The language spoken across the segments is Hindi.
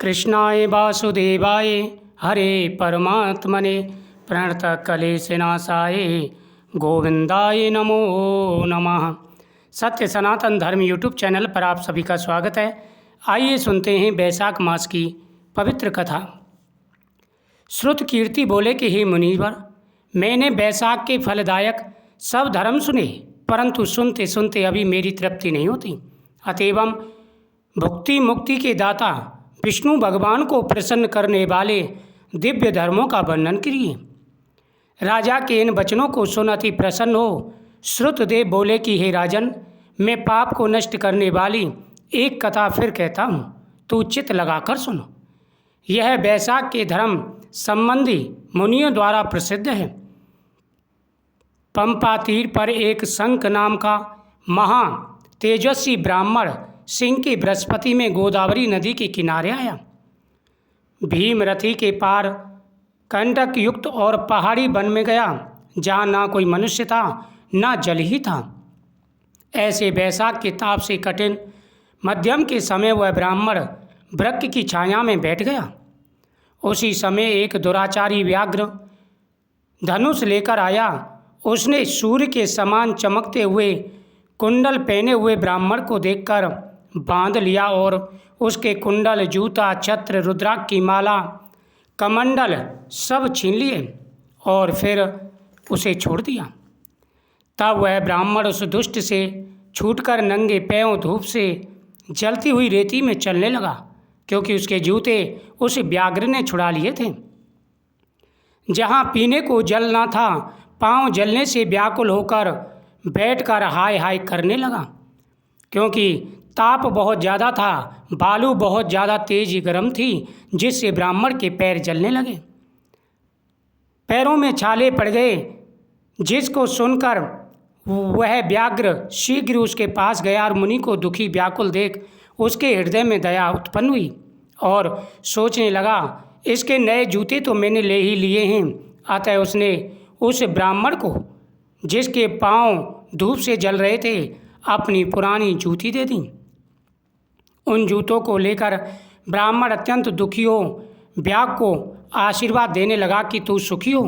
कृष्णाय वासुदेवाय हरे परमात्मने प्रणतकलेशनाशाय गोविंदाय नमो नमः। सत्य सनातन धर्म यूट्यूब चैनल पर आप सभी का स्वागत है। आइए सुनते हैं बैसाख मास की पवित्र कथा। श्रुत कीर्ति बोले कि हे मुनीवर, मैंने बैसाख के फलदायक सब धर्म सुने, परंतु सुनते सुनते अभी मेरी तृप्ति नहीं होती। अतएव भुक्ति मुक्ति के दाता विष्णु भगवान को प्रसन्न करने वाले दिव्य धर्मों का वर्णन करिए। राजा के इन वचनों को सुन अति प्रसन्न हो श्रुतदेव बोले कि हे राजन, मैं पाप को नष्ट करने वाली एक कथा फिर कहता हूँ, तू चित्त लगाकर सुनो। यह बैसाख के धर्म संबंधी मुनियों द्वारा प्रसिद्ध है। पंपा तीर पर एक शंख नाम का महा तेजस्वी ब्राह्मण सिंह की बृहस्पति में गोदावरी नदी के किनारे आया। भीमरथी के पार कंटक युक्त और पहाड़ी वन में गया, जहाँ ना कोई मनुष्य था ना जल ही था। ऐसे बैसाख के ताप से कठिन मध्यम के समय वह ब्राह्मण वृक्ष की छाया में बैठ गया। उसी समय एक दुराचारी व्याघ्र धनुष लेकर आया। उसने सूर्य के समान चमकते हुए कुंडल पहने हुए ब्राह्मण को देखकर बांध लिया और उसके कुंडल, जूता, छत्र, रुद्राक्ष की माला, कमंडल सब छीन लिए और फिर उसे छोड़ दिया। तब वह ब्राह्मण उस दुष्ट से छूटकर नंगे पैरों धूप से जलती हुई रेती में चलने लगा, क्योंकि उसके जूते उस व्याघ्र ने छुड़ा लिए थे। जहाँ पीने को जल ना था, पांव जलने से व्याकुल होकर बैठकर हाय हाय करने लगा। क्योंकि ताप बहुत ज़्यादा था, बालू बहुत ज़्यादा तेज गर्म थी, जिससे ब्राह्मण के पैर जलने लगे, पैरों में छाले पड़ गए। जिसको सुनकर वह व्याघ्र शीघ्र उसके पास गया और मुनि को दुखी व्याकुल देख उसके हृदय में दया उत्पन्न हुई और सोचने लगा, इसके नए जूते तो मैंने ले ही लिए हैं। अतः उसने उस ब्राह्मण को, जिसके पांव धूप से जल रहे थे, अपनी पुरानी जूती दे दी। उन जूतों को लेकर ब्राह्मण अत्यंत दुखी हो व्याघ्र को आशीर्वाद देने लगा कि तू सुखी हो।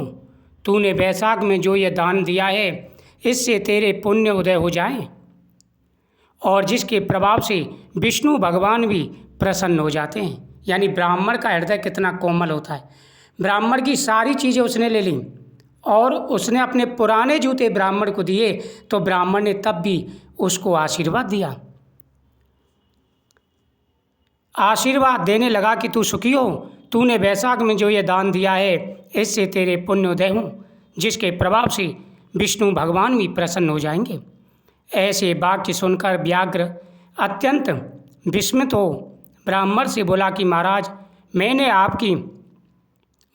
तूने बैसाख में जो यह दान दिया है, इससे तेरे पुण्य उदय हो जाए और जिसके प्रभाव से विष्णु भगवान भी प्रसन्न हो जाते हैं। यानी ब्राह्मण का हृदय कितना कोमल होता है। ब्राह्मण की सारी चीज़ें उसने ले ली और उसने अपने पुराने जूते ब्राह्मण को दिए, तो ब्राह्मण ने तब भी उसको आशीर्वाद दिया। आशीर्वाद देने लगा कि तू सुखी हो, तूने बैसाख में जो ये दान दिया है, इससे तेरे पुण्योदय हों, जिसके प्रभाव से विष्णु भगवान भी प्रसन्न हो जाएंगे। ऐसे वाक्य सुनकर व्याघ्र अत्यंत विस्मित हो ब्राह्मण से बोला कि महाराज, मैंने आपकी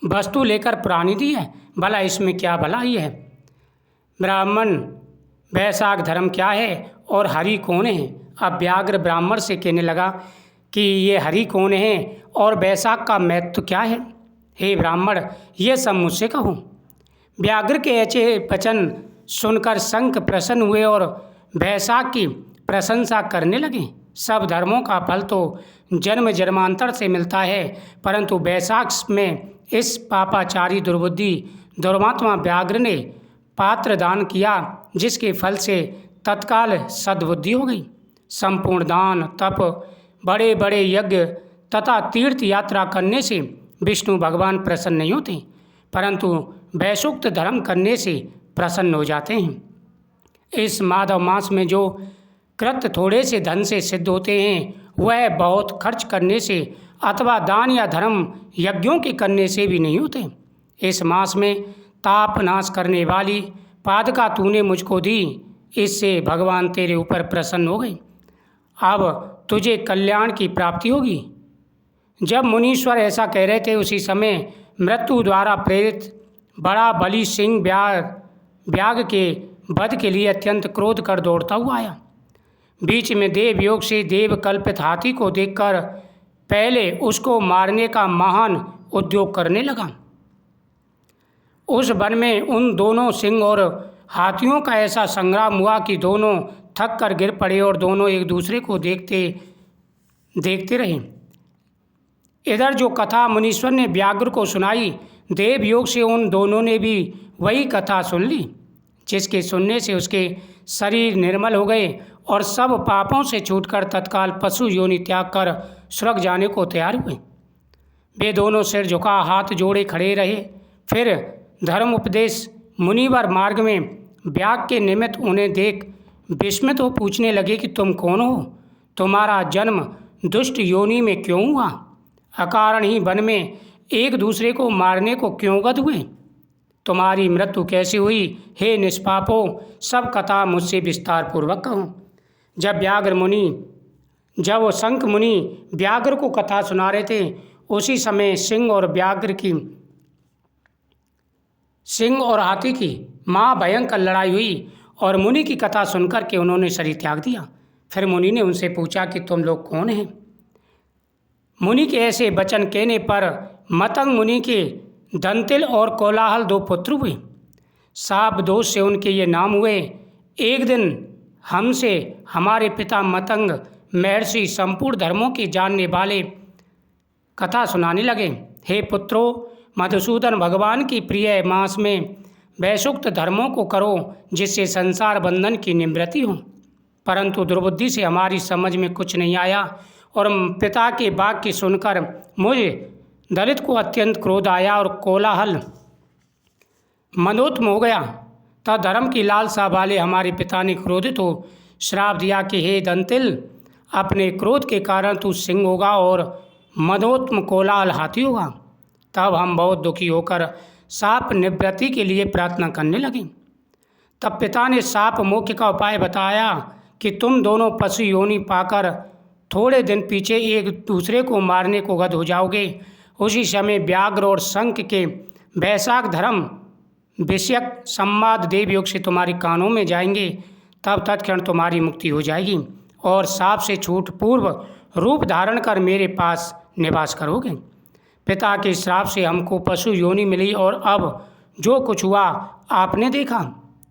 वस्तु लेकर पुरानी दी है, भला इसमें क्या भलाई है। ब्राह्मण, बैसाख धर्म क्या है और हरि कौन है? अब व्याघ्र ब्राह्मण से कहने लगा कि ये हरि कौन है और बैसाख का महत्व क्या है। हे ब्राह्मण, ये सब मुझसे कहो। व्याघ्र के ऐसे वचन सुनकर शंख प्रसन्न हुए और बैसाख की प्रशंसा करने लगे। सब धर्मों का फल तो जन्म जन्मांतर से मिलता है, परंतु बैसाख में इस पापाचारी दुर्बुद्धि दुर्मात्मा व्याघ्र ने पात्र दान किया, जिसके फल से तत्काल सद्बुद्धि हो गई। संपूर्ण दान, तप, बड़े बड़े यज्ञ तथा तीर्थ यात्रा करने से विष्णु भगवान प्रसन्न नहीं होते, परंतु वैशुक्त धर्म करने से प्रसन्न हो जाते हैं। इस माधव मास में जो कृत्य थोड़े से धन से सिद्ध होते हैं, वह बहुत खर्च करने से अथवा दान या धर्म यज्ञों के करने से भी नहीं होते। इस मास में ताप नाश करने वाली पादका तूने मुझको दी, इससे भगवान तेरे ऊपर प्रसन्न हो गए। अब तुझे कल्याण की प्राप्ति होगी। जब मुनीश्वर ऐसा कह रहे थे, उसी समय मृत्यु द्वारा प्रेरित बड़ा बलि सिंह व्याघ्र के वध के लिए अत्यंत क्रोध कर दौड़ता हुआ आया। बीच में देव योग से देव कल्पित हाथी को देखकर पहले उसको मारने का महान उद्योग करने लगा। उस वन में उन दोनों सिंह और हाथियों का ऐसा संग्राम हुआ कि दोनों थक कर गिर पड़े और दोनों एक दूसरे को देखते देखते रहे। इधर जो कथा मुनीश्वर ने व्याघ्र को सुनाई, देव योग से उन दोनों ने भी वही कथा सुन ली, जिसके सुनने से उसके शरीर निर्मल हो गए और सब पापों से छूटकर तत्काल पशु योनि त्याग कर स्वर्ग जाने को तैयार हुए। वे दोनों सिर झुका हाथ जोड़े खड़े रहे। फिर धर्म उपदेश मुनिवर मार्ग में व्याघ्र के निमित्त उन्हें देख विस्मित हो पूछने लगे कि तुम कौन हो? तुम्हारा जन्म दुष्ट योनि में क्यों हुआ? अकारण ही वन में एक दूसरे को मारने को क्यों गद हुए? तुम्हारी मृत्यु कैसे हुई? हे निष्पापो, सब कथा मुझसे विस्तार पूर्वक कहो। जब वो शंख मुनि व्याघ्र को कथा सुना रहे थे, उसी समय सिंह और हाथी की महाभयंकर लड़ाई हुई और मुनि की कथा सुनकर के उन्होंने शरीर त्याग दिया। फिर मुनि ने उनसे पूछा कि तुम लोग कौन हैं? मुनि के ऐसे वचन कहने पर मतंग मुनि के दंतिल और कोलाहल 2 पुत्र हुए। शाप दोष से उनके ये नाम हुए। एक दिन हमसे हमारे पिता मतंग महर्षि संपूर्ण धर्मों के जानने वाले कथा सुनाने लगे। हे पुत्रों, मधुसूदन भगवान की प्रिय मास में वैसुक्त धर्मों को करो, जिससे संसार बंधन की निवृत्ति हो। परंतु दुर्बुद्धि से हमारी समझ में कुछ नहीं आया और पिता के वाक्य सुनकर मुझे दलित को अत्यंत क्रोध आया और कोलाहल मनोत्म हो गया। तब धर्म की लालसा वाले हमारे पिता ने क्रोधित हो श्राप दिया कि हे दंतिल, अपने क्रोध के कारण तू सिंह होगा और मनोत्म कोलाहल हाथी होगा। तब हम बहुत दुखी होकर शाप निवृत्ति के लिए प्रार्थना करने लगे। तब पिता ने शाप मोक्ष का उपाय बताया कि तुम दोनों पशु योनि पाकर थोड़े दिन पीछे एक दूसरे को मारने को गद हो जाओगे। उसी समय व्याघ्र और शंख के वैशाख धर्म विषयक संवाद देव योग से तुम्हारे कानों में जाएंगे। तब तत्क्षण तुम्हारी मुक्ति हो जाएगी और शाप से छूट पूर्व रूप धारण कर मेरे पास निवास करोगे। पिता के श्राप से हमको पशु योनि मिली और अब जो कुछ हुआ आपने देखा।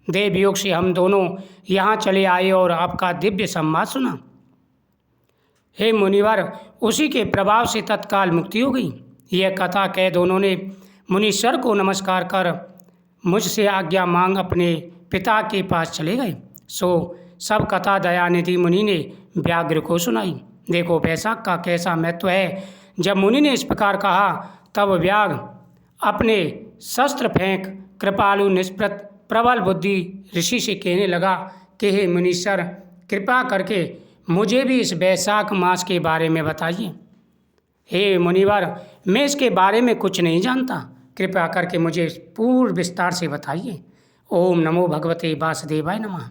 देव योग से हम दोनों यहाँ चले आए और आपका दिव्य संवाद सुना। हे मुनिवर, उसी के प्रभाव से तत्काल मुक्ति हो गई। यह कथा कह दोनों ने मुनीश्वर को नमस्कार कर मुझसे आज्ञा मांग अपने पिता के पास चले गए। सो सब कथा दयानिधि मुनि ने व्याघ्र को सुनाई। देखो वैशाख का कैसा महत्व है। जब मुनि ने इस प्रकार कहा, तब व्याघ्र अपने शस्त्र फेंक कृपालु निष्प्रत प्रबल बुद्धि ऋषि से कहने लगा कि हे मुनीश्वर, कृपा करके मुझे भी इस वैशाख मास के बारे में बताइए। हे मुनिवर, मैं इसके बारे में कुछ नहीं जानता, कृपया करके मुझे पूर्ण विस्तार से बताइए। ओम नमो भगवते वासुदेवाय नमः।